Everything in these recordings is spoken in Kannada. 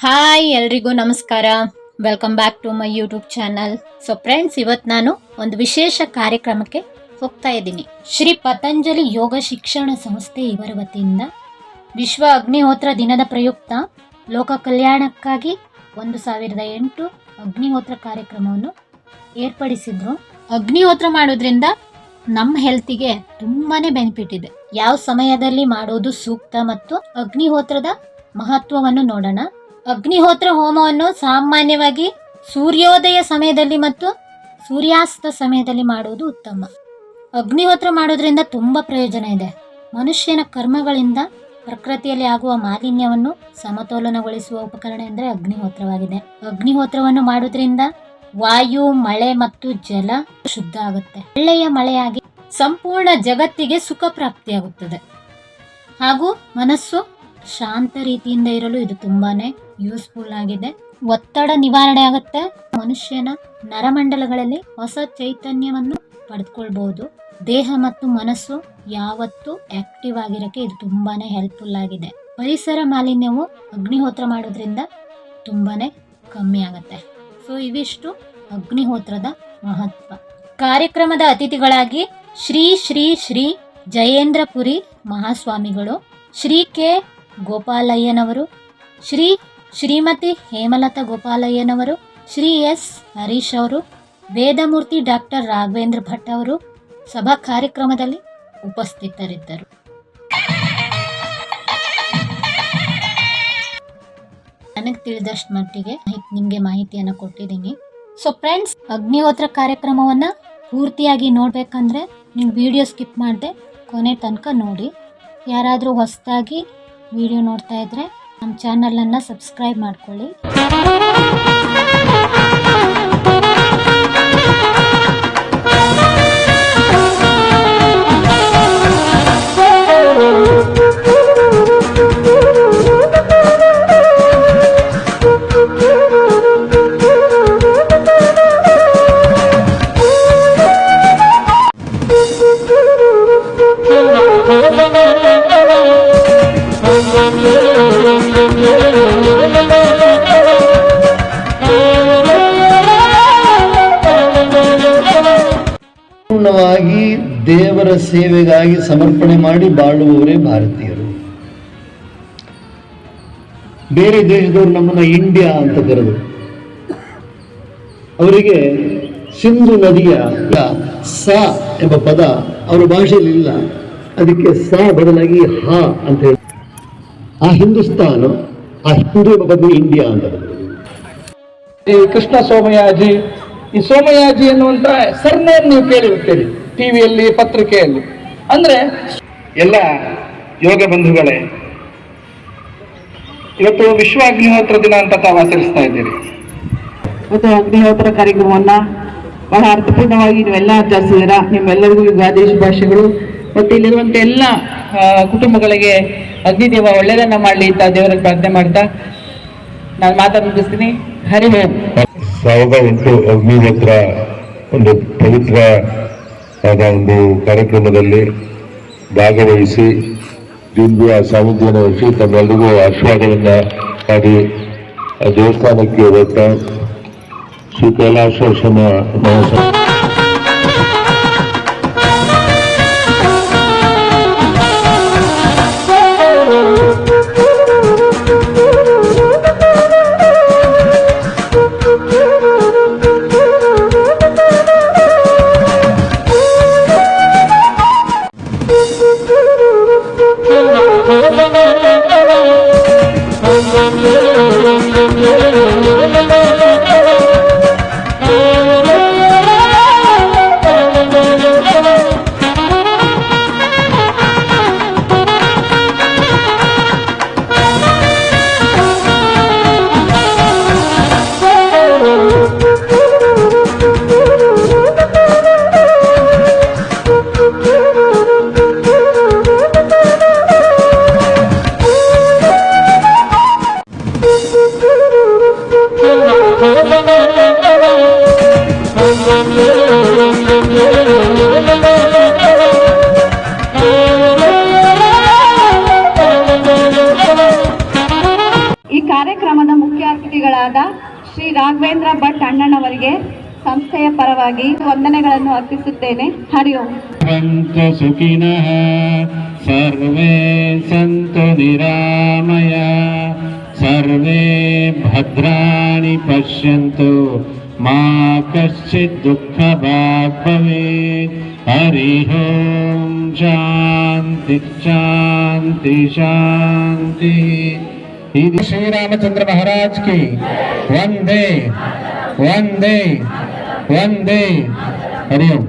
ಹಾಯ್ ಎಲ್ರಿಗೂ ನಮಸ್ಕಾರ. Welcome back to my YouTube channel. So friends, ಇವತ್ತು ನಾನು ಒಂದು ವಿಶೇಷ ಕಾರ್ಯಕ್ರಮಕ್ಕೆ ಹೋಗ್ತಾ ಇದ್ದೀನಿ. ಶ್ರೀ ಪತಂಜಲಿ ಯೋಗ ಶಿಕ್ಷಣ ಸಂಸ್ಥೆ ಇವರ ವತಿಯಿಂದ ವಿಶ್ವ ಅಗ್ನಿಹೋತ್ರ ದಿನದ ಪ್ರಯುಕ್ತ ಲೋಕ ಕಲ್ಯಾಣಕ್ಕಾಗಿ 1008 ಅಗ್ನಿಹೋತ್ರ ಕಾರ್ಯಕ್ರಮವನ್ನು ಏರ್ಪಡಿಸಿದ್ರು. ಅಗ್ನಿಹೋತ್ರ ಮಾಡೋದ್ರಿಂದ ನಮ್ಮ ಹೆಲ್ತಿಗೆ ತುಂಬಾನೇ ಬೆನಿಫಿಟ್ ಇದೆ. ಯಾವ ಸಮಯದಲ್ಲಿ ಮಾಡೋದು ಸೂಕ್ತ ಮತ್ತು ಅಗ್ನಿಹೋತ್ರದ ಮಹತ್ವವನ್ನು ನೋಡೋಣ. ಅಗ್ನಿಹೋತ್ರ ಹೋಮವನ್ನು ಸಾಮಾನ್ಯವಾಗಿ ಸೂರ್ಯೋದಯ ಸಮಯದಲ್ಲಿ ಮತ್ತು ಸೂರ್ಯಾಸ್ತ ಸಮಯದಲ್ಲಿ ಮಾಡುವುದು ಉತ್ತಮ. ಅಗ್ನಿಹೋತ್ರ ಮಾಡೋದ್ರಿಂದ ತುಂಬ ಪ್ರಯೋಜನ ಇದೆ. ಮನುಷ್ಯನ ಕರ್ಮಗಳಿಂದ ಪ್ರಕೃತಿಯಲ್ಲಿ ಆಗುವ ಮಾಲಿನ್ಯವನ್ನು ಸಮತೋಲನಗೊಳಿಸುವ ಉಪಕರಣ ಎಂದರೆ ಅಗ್ನಿಹೋತ್ರವಾಗಿದೆ. ಅಗ್ನಿಹೋತ್ರವನ್ನು ಮಾಡೋದ್ರಿಂದ ವಾಯು, ಮಳೆ ಮತ್ತು ಜಲ ಶುದ್ಧ ಆಗುತ್ತೆ. ಒಳ್ಳೆಯ ಮಳೆಯಾಗಿ ಸಂಪೂರ್ಣ ಜಗತ್ತಿಗೆ ಸುಖ ಪ್ರಾಪ್ತಿಯಾಗುತ್ತದೆ ಹಾಗೂ ಮನಸ್ಸು ಶಾಂತ ರೀತಿಯಿಂದ ಇರಲು ಇದು ತುಂಬಾನೇ ಯೂಸ್ಫುಲ್ ಆಗಿದೆ. ಒತ್ತಡ ನಿವಾರಣೆ ಆಗುತ್ತೆ. ಮನುಷ್ಯನ ನರಮಂಡಲಗಳಲ್ಲಿ ಹೊಸ ಚೈತನ್ಯವನ್ನು ಪಡೆದುಕೊಳ್ಬಹುದು. ದೇಹ ಮತ್ತು ಮನಸ್ಸು ಯಾವತ್ತೂ ಆಕ್ಟಿವ್ ಆಗಿರಕ್ಕೆ ಇದು ತುಂಬಾನೇ ಹೆಲ್ಪ್ಫುಲ್ ಆಗಿದೆ. ಪರಿಸರ ಮಾಲಿನ್ಯವು ಅಗ್ನಿಹೋತ್ರ ಮಾಡೋದ್ರಿಂದ ತುಂಬಾನೇ ಕಮ್ಮಿ ಆಗುತ್ತೆ. ಸೊ ಇವಿಷ್ಟು ಅಗ್ನಿಹೋತ್ರದ ಮಹತ್ವ. ಕಾರ್ಯಕ್ರಮದ ಅತಿಥಿಗಳಾಗಿ ಶ್ರೀ ಶ್ರೀ ಶ್ರೀ ಜಯೇಂದ್ರಪುರಿ ಮಹಾಸ್ವಾಮಿಗಳು, ಶ್ರೀ ಕೆ ಗೋಪಾಲಯ್ಯನವರು, ಶ್ರೀಮತಿ ಹೇಮಲತಾ ಗೋಪಾಲಯ್ಯನವರು, ಶ್ರೀ ಎಸ್ ಹರೀಶ್ ಅವರು, ವೇದಮೂರ್ತಿ ಡಾಕ್ಟರ್ ರಾಘವೇಂದ್ರ ಭಟ್ ಅವರು ಸಭಾ ಕಾರ್ಯಕ್ರಮದಲ್ಲಿ ಉಪಸ್ಥಿತರಿದ್ದರು. ನನಗೆ ತಿಳಿದಷ್ಟು ಮಟ್ಟಿಗೆ ನಿಮಗೆ ಮಾಹಿತಿಯನ್ನು ಕೊಟ್ಟಿದ್ದೀನಿ. ಸೊ ಫ್ರೆಂಡ್ಸ್, ಅಗ್ನಿಹೋತ್ರ ಕಾರ್ಯಕ್ರಮವನ್ನು ಪೂರ್ತಿಯಾಗಿ ನೋಡಬೇಕಂದ್ರೆ ನೀವು ವಿಡಿಯೋ ಸ್ಕಿಪ್ ಮಾಡದೆ ಕೊನೆ ತನಕ ನೋಡಿ. ಯಾರಾದರೂ ಹೊಸದಾಗಿ ವಿಡಿಯೋ ನೋಡ್ತಾ ಇದ್ದರೆ ನಮ್ಮ ಚಾನಲನ್ನು ಸಬ್ಸ್ಕ್ರೈಬ್ ಮಾಡ್ಕೊಳ್ಳಿ. ಪೂರ್ಣವಾಗಿ ದೇವರ ಸೇವೆಗಾಗಿ ಸಮರ್ಪಣೆ ಮಾಡಿ ಬಾಳುವವರೇ ಭಾರತೀಯರು. ಬೇರೆ ದೇಶದವರು ನಮ್ಮನ್ನ ಇಂಡಿಯಾ ಅಂತ ಕರೆದು, ಅವರಿಗೆ ಸಿಂಧು ನದಿಯ ಸ ಎಂಬ ಪದ ಅವರ ಭಾಷೆಯಲ್ಲಿ ಇಲ್ಲ. ಅದಕ್ಕೆ ಸ ಬದಲಾಗಿ ಹ ಅಂತ ಹೇಳಿ ಆ ಹಿಂದೂಸ್ತಾನ, ಆ ಹಿಂದೂ ಎಂಬ ಪದ ಇಂಡಿಯಾ ಅಂತ ಬದಲು. ಕೃಷ್ಣ ಸೋಮಯಾಜಿ, ಈ ಸೋಮಯಾಜಿ ಎನ್ನುವಂತ ಸರ್ನೇಮ್ ನೀವು ಕೇಳಿರ್ತೀರಿ ಟಿವಿಯಲ್ಲಿ, ಪತ್ರಿಕೆಯಲ್ಲಿ. ಅಂದ್ರೆ ಎಲ್ಲ ಯೋಗ ಬಂಧುಗಳೇ, ಇವತ್ತು ವಿಶ್ವ ಅಗ್ನಿಹೋತ್ರ ದಿನ ಅಂತ ತಾವು ಆಚರಿಸ್ತಾ ಇದ್ದೀರಿ. ಇವತ್ತು ಅಗ್ನಿಹೋತ್ರ ಕಾರ್ಯಕ್ರಮವನ್ನ ಬಹಳ ಅರ್ಥಪೂರ್ಣವಾಗಿ ನೀವೆಲ್ಲ ಆಚರಿಸಿದ್ದೀರಾ. ನಿಮ್ಮೆಲ್ಲರಿಗೂ ಯುಗಾದಿ ಶುಭಾಶಯಗಳು. ಮತ್ತು ಇಲ್ಲಿರುವಂತ ಎಲ್ಲ ಕುಟುಂಬಗಳಿಗೆ ಅಗ್ನಿದೇವ ಒಳ್ಳೆಯದನ್ನ ಮಾಡಲಿ ಅಂತ ದೇವರಲ್ಲಿ ಪ್ರಾರ್ಥನೆ ಮಾಡ್ತಾ ನಾನು ಮಾತನ್ನು ಮುಗಿಸ್ತೀನಿ. ಹರಿ ಓಂ. 1008 ಅಗ್ನಿಹೋತ್ರ ಒಂದು ಪವಿತ್ರವಾದ ಒಂದು ಕಾರ್ಯಕ್ರಮದಲ್ಲಿ ಭಾಗವಹಿಸಿ ದಿವ್ಯ ಸಾನ್ನಿಧ್ಯವನ್ನು ವಹಿಸಿ ತಮ್ಮೆಲ್ಲರಿಗೂ ಆಶೀರ್ವಾದವನ್ನ ಮಾಡಿ ದೇವಸ್ಥಾನಕ್ಕೆ ಹೋಗ್ತಾ ಶ್ರೀ ಕೈಲಾಸೇಶ್ವರ ಮಹಾಸ್ವಾಮಿ ಕಾರ್ಯಕ್ರಮದ ಮುಖ್ಯ ಅತಿಥಿಗಳಾದ ಶ್ರೀ ರಾಘವೇಂದ್ರ ಭಟ್ ಅಣ್ಣನವರಿಗೆ ಸಂಸ್ಥೆಯ ಪರವಾಗಿ ವಂದನೆಗಳನ್ನು ಅರ್ಪಿಸುತ್ತೇನೆ. ಹರಿ ಓಂ. ಸಂತು ಸುಖಿನಃ ಸರ್ವೇ ಸಂತು ನಿರಾಮಯ ಸರ್ವೇ ಭದ್ರಾಣಿ ಪಶ್ಯಂತು ಮಾ ಕಶ್ಚಿತ್ ದುಃಖ ಭಾಗ್ ಭವೇತ್. ಹರಿ ಓಂ. ಶಾಂತಿ ಶಾಂತಿ ಶಾಂತಿ. ಇದು ಶ್ರೀರಾಮಚಂದ್ರ ಮಹಾರಾಜ್ ಕಿ ವಂದೇ ವಂದೇ ವಂದೇ. ಹರಿ ಓಂ.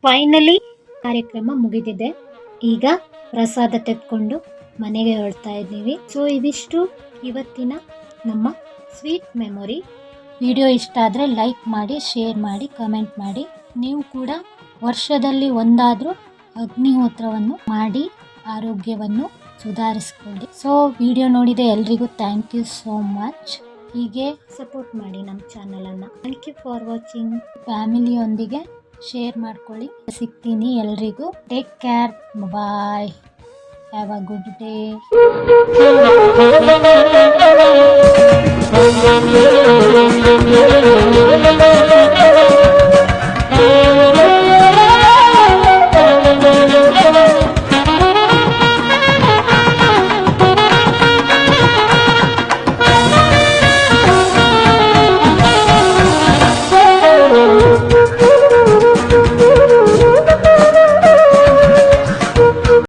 ಫೈನಲಿ ಕಾರ್ಯಕ್ರಮ ಮುಗಿದಿದೆ. ಈಗ ಪ್ರಸಾದ ತೆಗೆದುಕೊಂಡು ಮನೆಗೆ ಹೊರಡ್ತಾ ಇದ್ದೀವಿ. ಸೊ ಇದಿಷ್ಟು ಇವತ್ತಿನ ನಮ್ಮ ಸ್ವೀಟ್ ಮೆಮೊರಿ. ವಿಡಿಯೋ ಇಷ್ಟ ಆದರೆ ಲೈಕ್ ಮಾಡಿ, ಶೇರ್ ಮಾಡಿ, ಕಮೆಂಟ್ ಮಾಡಿ. ನೀವು ಕೂಡ ವರ್ಷದಲ್ಲಿ ಒಂದಾದರೂ ಅಗ್ನಿಹೋತ್ರವನ್ನು ಮಾಡಿ ಆರೋಗ್ಯವನ್ನು ಸುಧಾರಿಸ್ಕೊಳ್ಳಿ. ಸೊ ವಿಡಿಯೋ ನೋಡಿದ ಎಲ್ರಿಗೂ ಥ್ಯಾಂಕ್ ಯು ಸೋ ಮಚ್. ಹೀಗೆ ಸಪೋರ್ಟ್ ಮಾಡಿ ನಮ್ಮ ಚಾನಲನ್ನು. Thank you for watching. ಫ್ಯಾಮಿಲಿಯೊಂದಿಗೆ ಶೇರ್ ಮಾಡ್ಕೊಳ್ಳಿ. ಸಿಗ್ತೀನಿ ಎಲ್ರಿಗೂ. Take care. Bye. Have a good day.